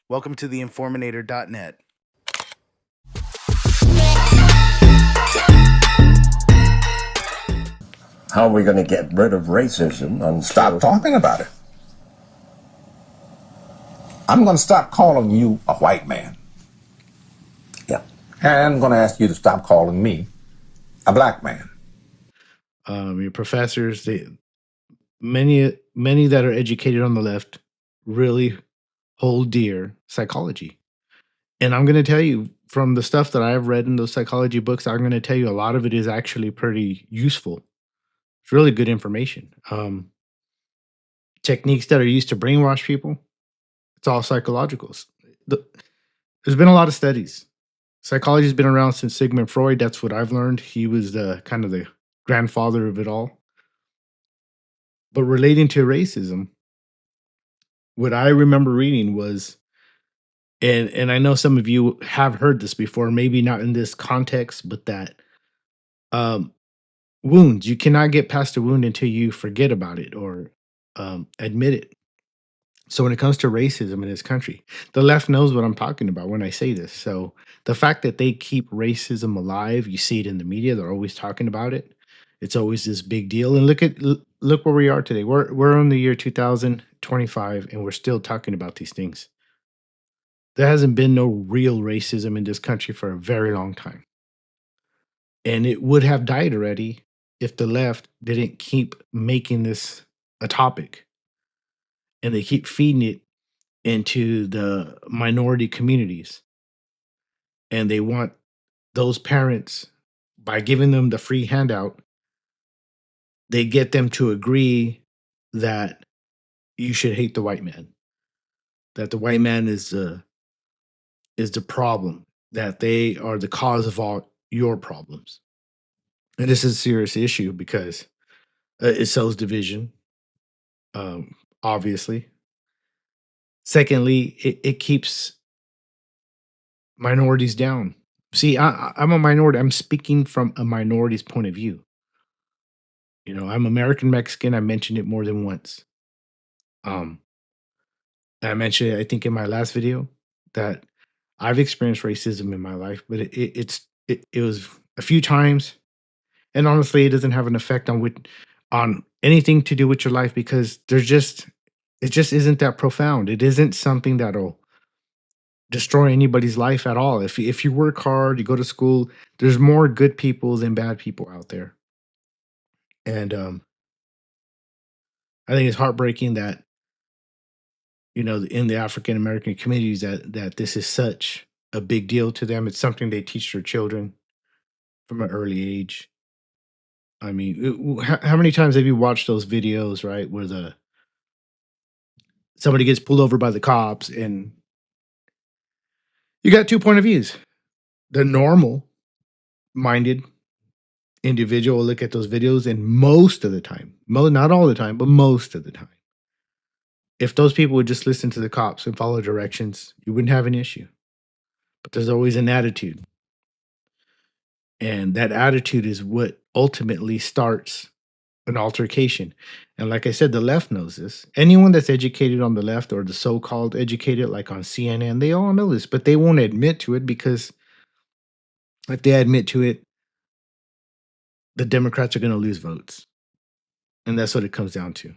Welcome to theinforminator.net. How are we going to get rid of racism and Stop talking about it. I'm going to stop calling you a white man. Yeah. And I'm going to ask you to stop calling me a black man. Your professors, many that are educated on the left really hold dear psychology. And I'm going to tell you from the stuff that I've read in those psychology books, I'm going to tell you a lot of it is actually pretty useful. It's really good information. Techniques that are used to brainwash people, it's all psychologicals. There's been a lot of studies. Psychology's been around since Sigmund Freud. That's what I've learned. He was the kind of the grandfather of it all. But relating to racism, what I remember reading was, and I know some of you have heard this before, maybe not in this context, but that um, wounds, you cannot get past a wound until you forget about it or admit it. So when it comes to racism in this country, the left knows what I'm talking about when I say this. So the fact that they keep racism alive, you see it in the media, they're always talking about it. It's always this big deal. And look where we are today. We're in the year 2025 and we're still talking about these things. There hasn't been no real racism in this country for a very long time. And it would have died already if the left didn't keep making this a topic. And they keep feeding it into the minority communities. And they want those parents, by giving them the free handout, they get them to agree that you should hate the white man, that the white man is the problem, that they are the cause of all your problems. And this is a serious issue because it sows division, obviously. Secondly, it keeps minorities down. See, I'm a minority. I'm speaking from a minority's point of view. You know, I'm American Mexican. I mentioned it more than once. Um, I mentioned it, I think, in my last video that I've experienced racism in my life, but it was a few times, and honestly, it doesn't have an effect on anything to do with your life because it just isn't that profound. It isn't something that'll destroy anybody's life at all. If you work hard, you go to school, there's more good people than bad people out there. And I think it's heartbreaking that, you know, in the African American communities that this is such a big deal to them. It's something they teach their children from an early age. I mean, how many times have you watched those videos, right, where the somebody gets pulled over by the cops and you got two point of views. The normal minded individual will look at those videos and most of the time, not all the time, but most of the time, if those people would just listen to the cops and follow directions, you wouldn't have an issue. But there's always an attitude. And that attitude is what ultimately starts an altercation. And like I said, the left knows this. Anyone that's educated on the left or the so called educated, like on CNN, they all know this, but they won't admit to it because if they admit to it, the Democrats are going to lose votes. And that's what it comes down to.